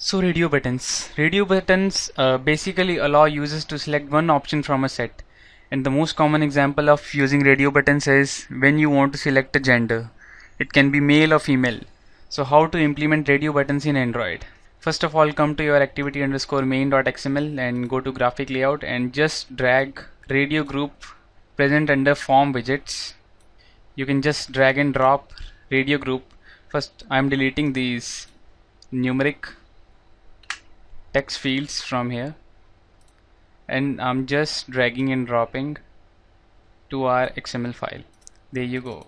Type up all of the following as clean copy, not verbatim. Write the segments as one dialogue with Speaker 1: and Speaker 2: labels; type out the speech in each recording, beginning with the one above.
Speaker 1: So radio buttons. Radio buttons basically allow users to select one option from a set. And the most common example of using radio buttons is when you want to select a gender. It can be male or female. So how to implement radio buttons in Android? First of all, come to your activity underscore main.xml and go to graphic layout and just drag radio group present under form widgets. You can just drag and drop radio group. First, I'm deleting these numeric text fields from here and I'm just dragging and dropping to our XML file. There you go.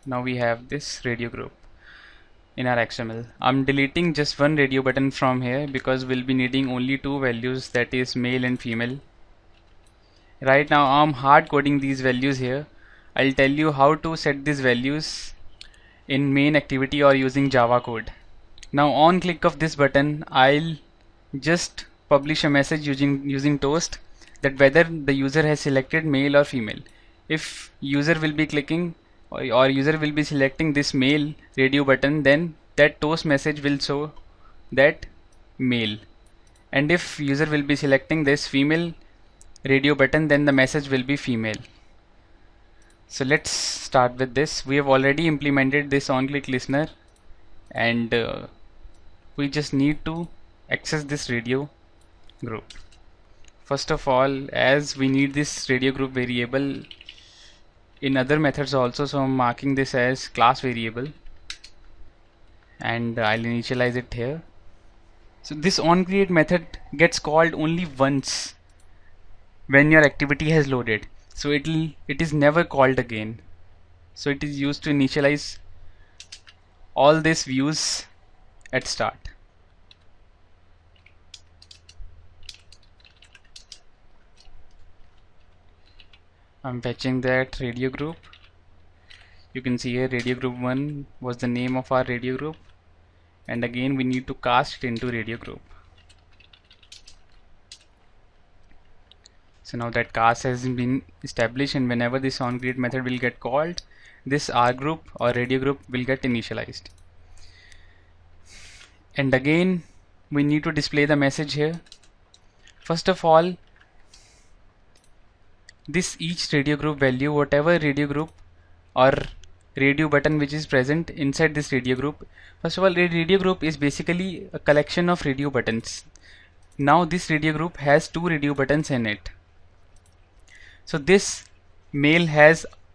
Speaker 1: Now we have this radio group in our XML. I'm deleting just one radio button from here because we'll be needing only two values, that is male and female. Right now I'm hard coding these values here. I'll tell you how to set these values in main activity or using Java code. Now on click of this button, I'll just publish a message using toast that whether the user has selected male or female. If user will be clicking or user will be selecting this male radio button, then that toast message will show that male, and if user will be selecting this female radio button, then the message will be female. So let's start with this. We have already implemented this on click listener and we just need to access this radio group. First of all, as we need this radio group variable in other methods also, so I'm marking this as class variable and I'll initialize it here. So this onCreate method gets called only once when your activity has loaded, so it is never called again. So it is used to initialize all these views at start. I'm fetching that radio group. You can see here radio group 1 was the name of our radio group, and again we need to cast it into radio group. So now that cast has been established, and whenever this onCreate method will get called, this R group or radio group will get initialized. And again we need to display the message here. First of all, this each radio group value, whatever radio group or radio button which is present inside this radio group. First of all, a radio group is basically a collection of radio buttons. Now this radio group has two radio buttons in it. So this male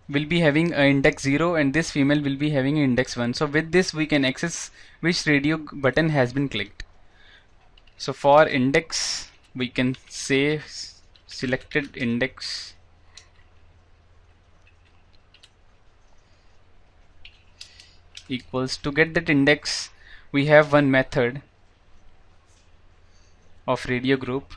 Speaker 1: will be having an index 0 and this female will be having an index 1. So with this we can access which radio button has been clicked. So for index we can say selected index equals, to get that index we have one method of radio group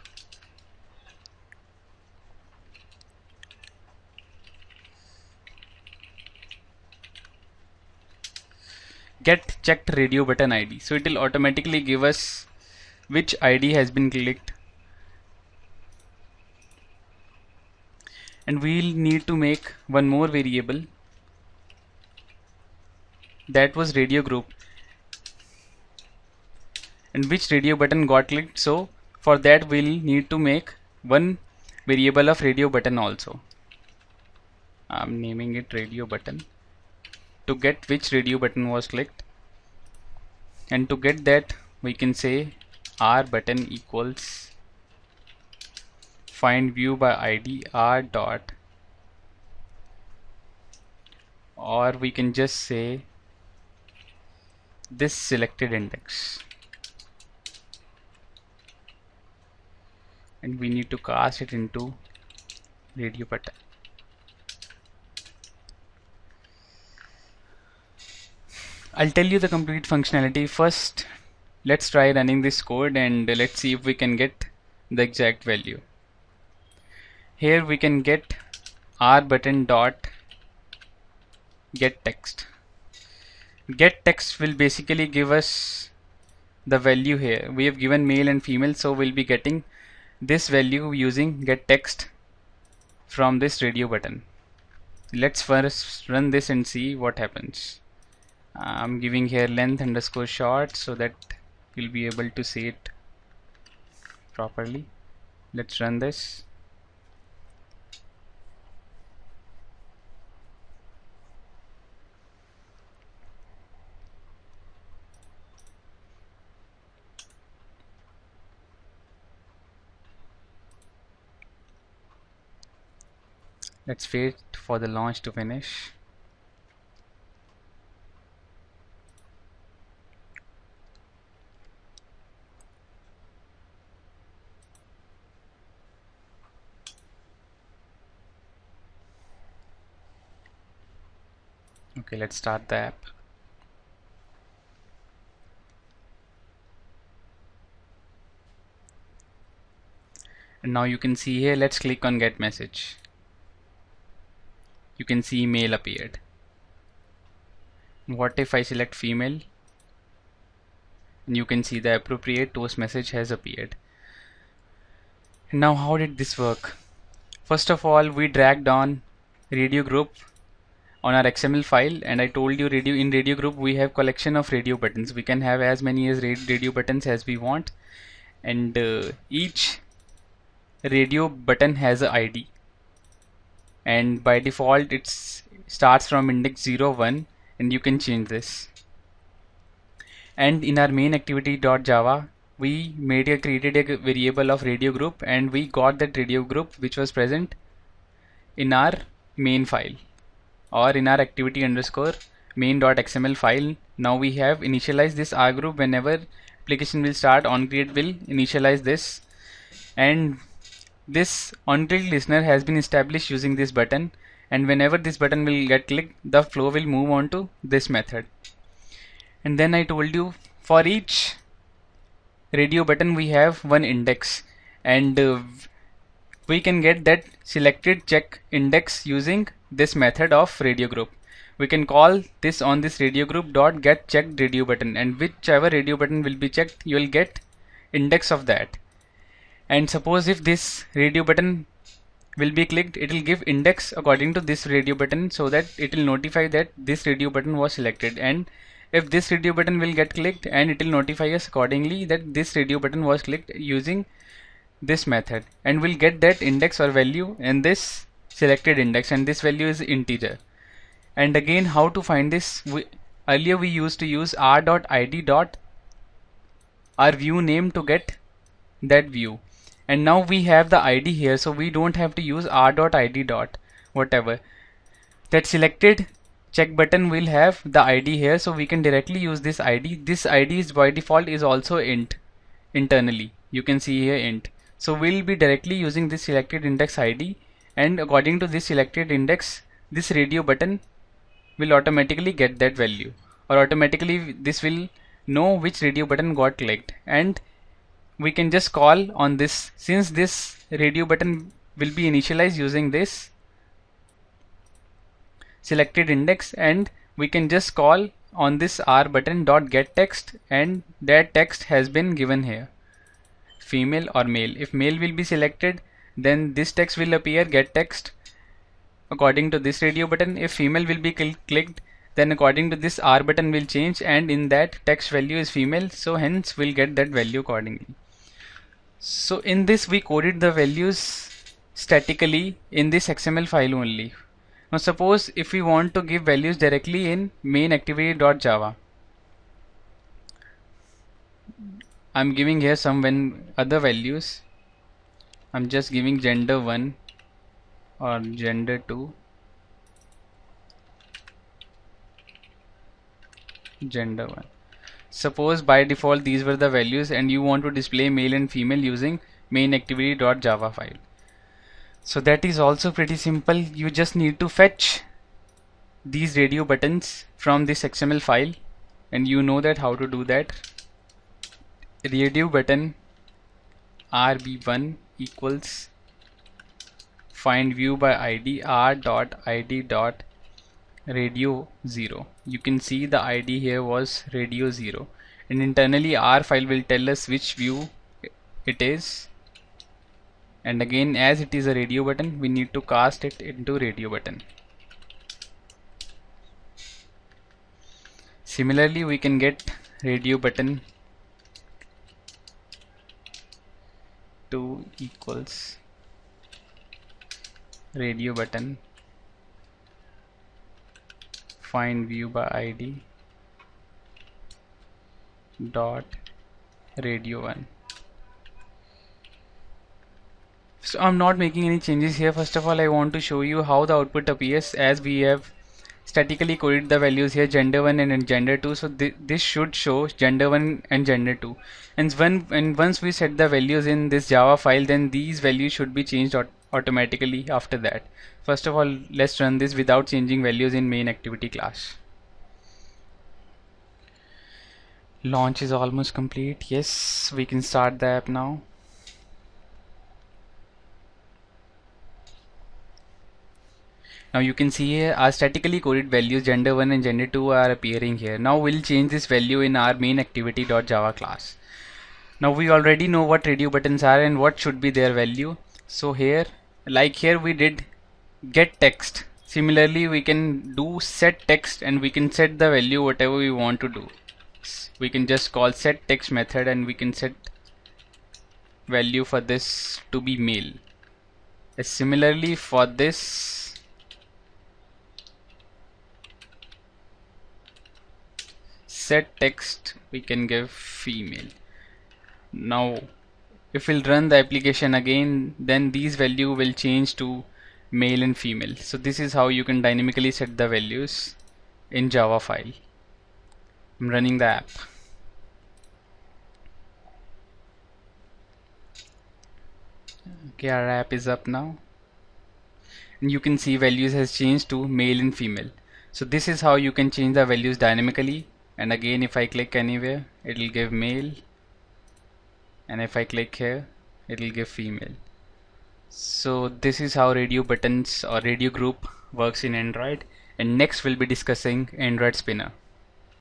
Speaker 1: get checked radio button ID. So it will automatically give us which ID has been clicked, and we'll need to make one more variable, that was radio group and which radio button got clicked. So for that we'll need to make one variable of radio button also. I'm naming it radio button, to get which radio button was clicked, and to get that we can say R button equals find view by ID R dot, or we can just say this selected index, and we need to cast it into radio button. I'll tell you the complete functionality. First let's try running this code and let's see if we can get the exact value. Here we can get R button dot get text. Get text will basically give us the value here. We have given male and female, so we'll be getting this value using get text from this radio button. Let's first run this and see what happens. I'm giving here length underscore short so that you'll be able to see it properly. Let's run this. Let's wait for the launch to finish. Okay, let's start the app. And now you can see here, let's click on get message. You can see mail appeared. What if I select female? And you can see the appropriate toast message has appeared. And now how did this work? First of all, we dragged on radio group on our XML file, and I told you in radio group we have collection of radio buttons. We can have as many as radio buttons as we want, and each radio button has a ID, and by default it starts from index 0 1, and you can change this. And in our main activity.java we created a variable of radio group, and we got that radio group which was present in our main file or in our activity underscore main.xml file. Now we have initialized this R group. Whenever application will start, onCreate will initialize this, and this onCreate listener has been established using this button, and whenever this button will get clicked, the flow will move on to this method. And then I told you for each radio button we have one index, and we can get that selected check index using this method of radio group. We can call this on this radio group dot get checked radio button, and whichever radio button will be checked, you will get index of that. And suppose if this radio button will be clicked, it will give index according to this radio button, so that it will notify that this radio button was selected. And if this radio button will get clicked, and it will notify us accordingly that this radio button was clicked using this method, and we'll get that index or value in this selected index, and this value is integer. And again, how to find this? Earlier we used to use r.id dot our view name to get that view, and now we have the ID here, so we don't have to use r.id dot whatever. That selected check button will have the ID here, so we can directly use this ID. This ID is by default is also int internally. You can see here int. So we'll be directly using this selected index ID, and according to this selected index, this radio button will automatically get that value, or automatically this will know which radio button got clicked. And we can just call on this, since this radio button will be initialized using this selected index, and we can just call on this r button dot get text, and that text has been given here, female or male. If male will be selected, then this text will appear, get text, according to this radio button. If female will be clicked, then according to this r button will change, and in that text value is female, so hence we'll get that value accordingly. So in this we coded the values statically in this XML file only. Now suppose if we want to give values directly in main activity.java, I'm giving here some other values. I'm just giving gender 1 or gender 2, gender 1. Suppose by default these were the values, and you want to display male and female using main activity.java file. So that is also pretty simple. You just need to fetch these radio buttons from this XML file, and you know that how to do that. Radio button rb1 equals find view by id r.id.radio 0. You can see the ID here was radio 0, and internally R file will tell us which view it is. And again, as it is a radio button, we need to cast it into radio button. Similarly, we can get radio button 2 equals radio button find view by id dot radio 1. So I'm not making any changes here. First of all, I want to show you how the output appears, as we have statically coded the values here, gender 1 and gender 2. So this should show gender 1 and gender 2. And once we set the values in this Java file, then these values should be changed automatically after that. First of all, let's run this without changing values in main activity class. Launch is almost complete. Yes, we can start the app now. Now you can see here our statically coded values gender 1 and gender 2 are appearing here. Now we'll change this value in our main activity.java class. Now we already know what radio buttons are and what should be their value. So here, like here we did get text. Similarly, we can do set text and we can set the value whatever we want to do. We can just call set text method and we can set value for this to be male. Similarly, for this set text we can give female. Now if we'll run the application again, then these value will change to male and female. So this is how you can dynamically set the values in Java file. I'm running the app. Okay, our app is up now and you can see values has changed to male and female. So this is how you can change the values dynamically. And again, if I click anywhere, it will give male, and if I click here, it will give female. So this is how radio buttons or radio group works in Android. And next we'll be discussing Android Spinner.